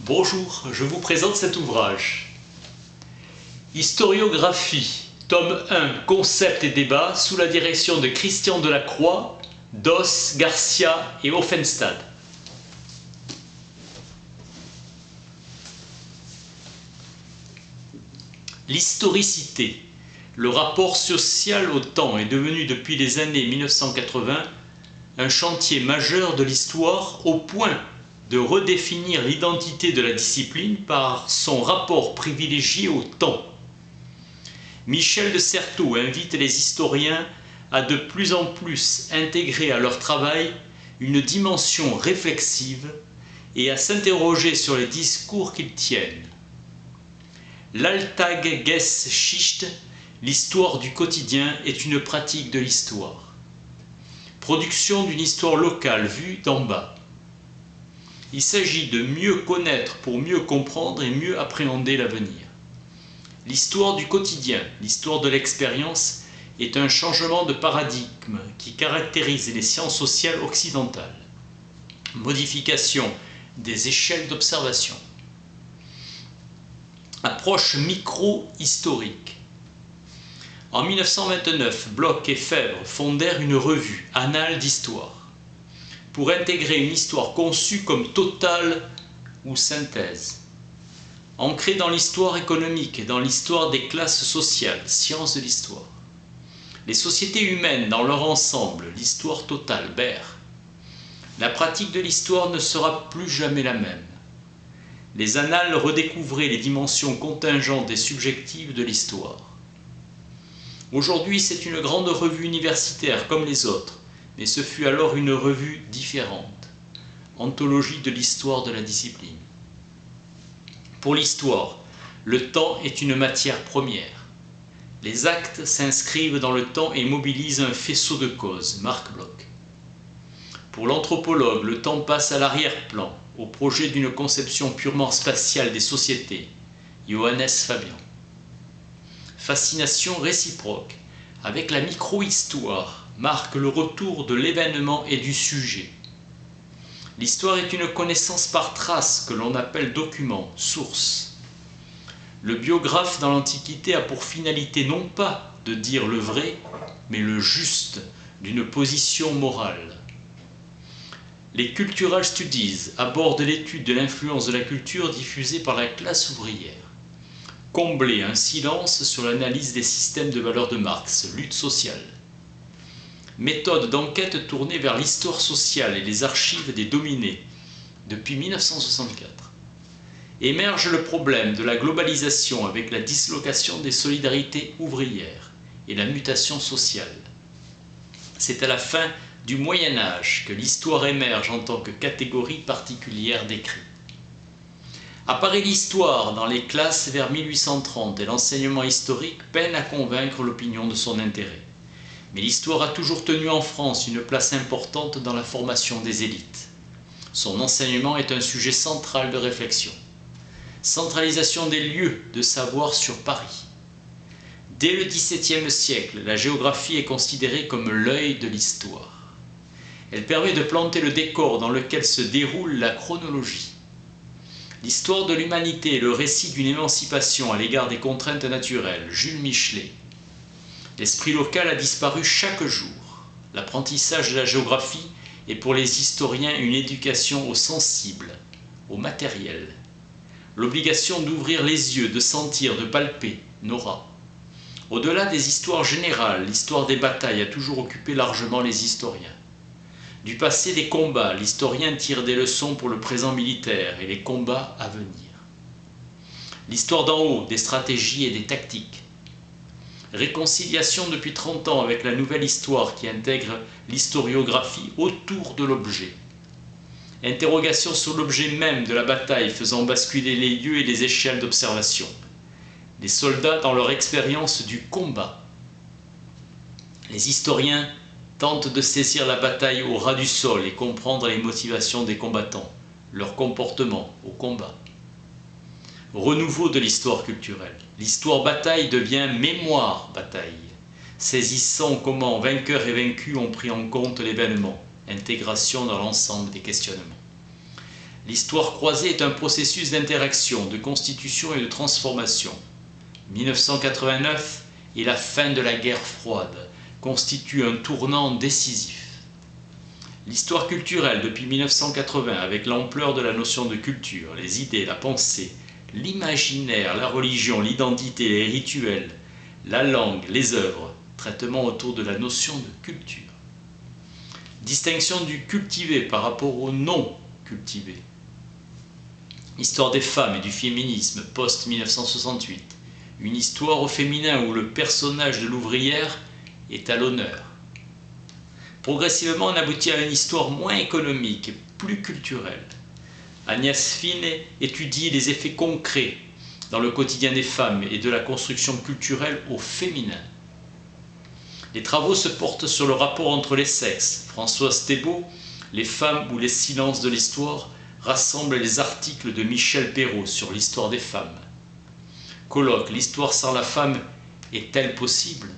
Bonjour, je vous présente cet ouvrage. Historiographie, tome 1, concept et débat, sous la direction de Christian Delacroix, Doss, Garcia et Offenstad. L'historicité, le rapport social au temps est devenu depuis les années 1980 un chantier majeur de l'histoire au point de redéfinir l'identité de la discipline par son rapport privilégié au temps. Michel de Certeau invite les historiens à de plus en plus intégrer à leur travail une dimension réflexive et à s'interroger sur les discours qu'ils tiennent. L'Alltageschichte, l'histoire du quotidien, est une pratique de l'histoire. Production d'une histoire locale vue d'en bas. Il s'agit de mieux connaître pour mieux comprendre et mieux appréhender l'avenir. L'histoire du quotidien, l'histoire de l'expérience, est un changement de paradigme qui caractérise les sciences sociales occidentales. Modification des échelles d'observation. Approche micro-historique. En 1929, Bloch et Febvre fondèrent une revue, Annales d'histoire, pour intégrer une histoire conçue comme totale ou synthèse. Ancrée dans l'histoire économique et dans l'histoire des classes sociales, sciences de l'histoire. Les sociétés humaines dans leur ensemble, l'histoire totale, Baer. La pratique de l'histoire ne sera plus jamais la même. Les annales redécouvraient les dimensions contingentes et subjectives de l'histoire. Aujourd'hui, c'est une grande revue universitaire comme les autres, mais ce fut alors une revue différente. Anthologie de l'histoire de la discipline. Pour l'histoire, le temps est une matière première. Les actes s'inscrivent dans le temps et mobilisent un faisceau de causes, Marc Bloch. Pour l'anthropologue, le temps passe à l'arrière-plan, au projet d'une conception purement spatiale des sociétés, Johannes Fabian. Fascination réciproque, avec la micro-histoire, marque le retour de l'événement et du sujet. L'histoire est une connaissance par trace que l'on appelle document, source. Le biographe dans l'Antiquité a pour finalité non pas de dire le vrai, mais le juste d'une position morale. Les Cultural Studies abordent l'étude de l'influence de la culture diffusée par la classe ouvrière. Combler un silence sur l'analyse des systèmes de valeurs de Marx, lutte sociale. Méthode d'enquête tournée vers l'histoire sociale et les archives des dominés, depuis 1964. Émerge le problème de la globalisation avec la dislocation des solidarités ouvrières et la mutation sociale. C'est à la fin du Moyen-Âge que l'histoire émerge en tant que catégorie particulière d'écrit. Apparaît l'histoire dans les classes vers 1830 et l'enseignement historique peine à convaincre l'opinion de son intérêt. Mais l'histoire a toujours tenu en France une place importante dans la formation des élites. Son enseignement est un sujet central de réflexion. Centralisation des lieux de savoir sur Paris. Dès le XVIIe siècle, la géographie est considérée comme l'œil de l'histoire. Elle permet de planter le décor dans lequel se déroule la chronologie. L'histoire de l'humanité est le récit d'une émancipation à l'égard des contraintes naturelles, Jules Michelet. L'esprit local a disparu chaque jour. L'apprentissage de la géographie est pour les historiens une éducation au sensible, au matériel. L'obligation d'ouvrir les yeux, de sentir, de palper, Nora. Au-delà des histoires générales, l'histoire des batailles a toujours occupé largement les historiens. Du passé des combats, l'historien tire des leçons pour le présent militaire et les combats à venir. L'histoire d'en haut, des stratégies et des tactiques. Réconciliation depuis 30 ans avec la nouvelle histoire qui intègre l'historiographie autour de l'objet. Interrogation sur l'objet même de la bataille faisant basculer les lieux et les échelles d'observation. Les soldats dans leur expérience du combat. Les historiens tentent de saisir la bataille au ras du sol et comprendre les motivations des combattants, leur comportement au combat. Renouveau de l'histoire culturelle. L'histoire bataille devient mémoire bataille, saisissant comment vainqueurs et vaincus ont pris en compte l'événement, intégration dans l'ensemble des questionnements. L'histoire croisée est un processus d'interaction, de constitution et de transformation. 1989 et la fin de la guerre froide constituent un tournant décisif. L'histoire culturelle depuis 1980, avec l'ampleur de la notion de culture, les idées, la pensée, l'imaginaire, la religion, l'identité, les rituels, la langue, les œuvres, traitement autour de la notion de culture. Distinction du cultivé par rapport au non cultivé. Histoire des femmes et du féminisme post-1968. Une histoire au féminin où le personnage de l'ouvrière est à l'honneur. Progressivement, on aboutit à une histoire moins économique et plus culturelle. Agnès Fine étudie les effets concrets dans le quotidien des femmes et de la construction culturelle au féminin. Les travaux se portent sur le rapport entre les sexes. Françoise Thébault, Les femmes ou les silences de l'histoire, rassemble les articles de Michel Perrault sur l'histoire des femmes. Colloque, l'histoire sans la femme est-elle possible?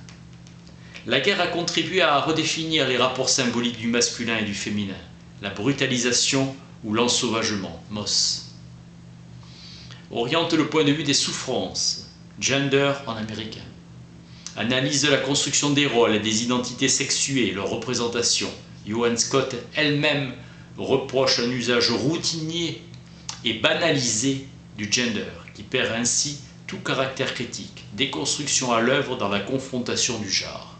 La guerre a contribué à redéfinir les rapports symboliques du masculin et du féminin, la brutalisation ou l'ensauvagement, Moss. Oriente le point de vue des souffrances, Gender en américain. Analyse de la construction des rôles et des identités sexuées, leur représentation. Joan Scott elle-même reproche un usage routinier et banalisé du gender, qui perd ainsi tout caractère critique, déconstruction à l'œuvre dans la confrontation du genre.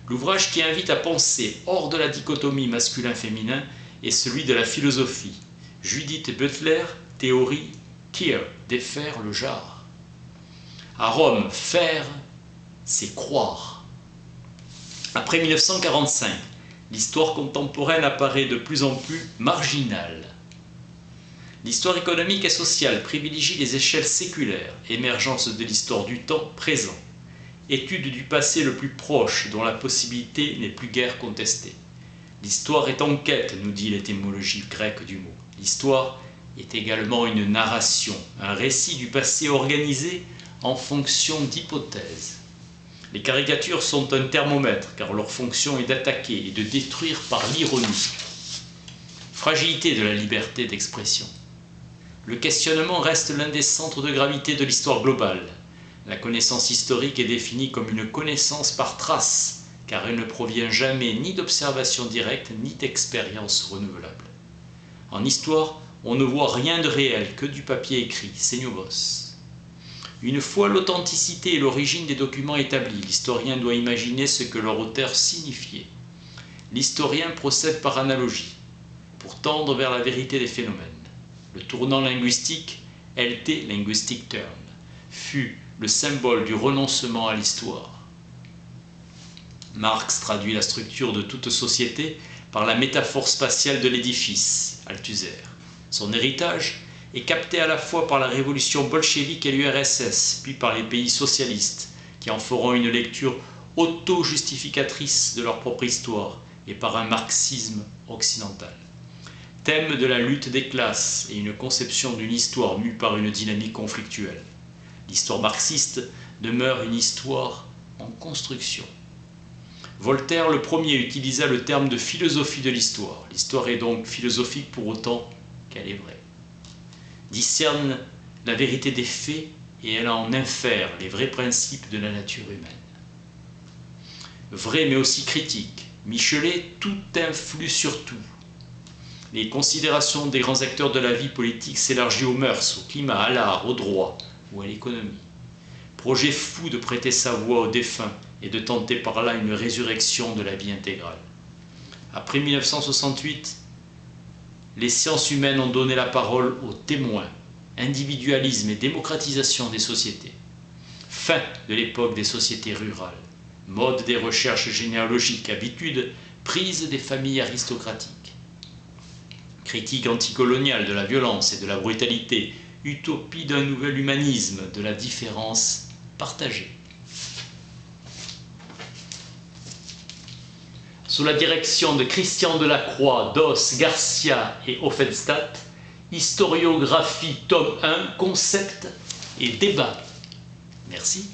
L'ouvrage qui invite à penser hors de la dichotomie masculin-féminin est celui de la philosophie. Judith Butler, théorie, Keir, défaire le genre. À Rome, faire, c'est croire. Après 1945, l'histoire contemporaine apparaît de plus en plus marginale. L'histoire économique et sociale privilégie les échelles séculaires, émergence de l'histoire du temps présent, étude du passé le plus proche dont la possibilité n'est plus guère contestée. L'histoire est en quête, nous dit l'étymologie grecque du mot. L'histoire est également une narration, un récit du passé organisé en fonction d'hypothèses. Les caricatures sont un thermomètre, car leur fonction est d'attaquer et de détruire par l'ironie. Fragilité de la liberté d'expression. Le questionnement reste l'un des centres de gravité de l'histoire globale. La connaissance historique est définie comme une connaissance par trace, car elle ne provient jamais ni d'observation directe ni d'expérience renouvelable. En histoire, on ne voit rien de réel que du papier écrit, Seignobos. Une fois l'authenticité et l'origine des documents établis, l'historien doit imaginer ce que leur auteur signifiait. L'historien procède par analogie, pour tendre vers la vérité des phénomènes. Le tournant linguistique, LT, linguistic turn, fut le symbole du renoncement à l'histoire. Marx traduit la structure de toute société par la métaphore spatiale de l'édifice, Althusser. Son héritage est capté à la fois par la révolution bolchevique et l'URSS, puis par les pays socialistes, qui en feront une lecture auto-justificatrice de leur propre histoire, et par un marxisme occidental. Thème de la lutte des classes et une conception d'une histoire mue par une dynamique conflictuelle. L'histoire marxiste demeure une histoire en construction. Voltaire, le premier, utilisa le terme de philosophie de l'histoire. L'histoire est donc philosophique pour autant qu'elle est vraie. Discerne la vérité des faits et elle en infère les vrais principes de la nature humaine. Vrai mais aussi critique, Michelet, tout influe sur tout. Les considérations des grands acteurs de la vie politique s'élargissent aux mœurs, au climat, à l'art, au droit ou à l'économie. Projet fou de prêter sa voix aux défunts et de tenter par là une résurrection de la vie intégrale. Après 1968, les sciences humaines ont donné la parole aux témoins, individualisme et démocratisation des sociétés. Fin de l'époque des sociétés rurales, mode des recherches généalogiques, habitude prise des familles aristocratiques. Critique anticoloniale de la violence et de la brutalité, utopie d'un nouvel humanisme, de la différence partagée. Sous la direction de Christian Delacroix, Doss, Garcia et Offenstadt, Historiographie, tome 1, concept et débat. Merci.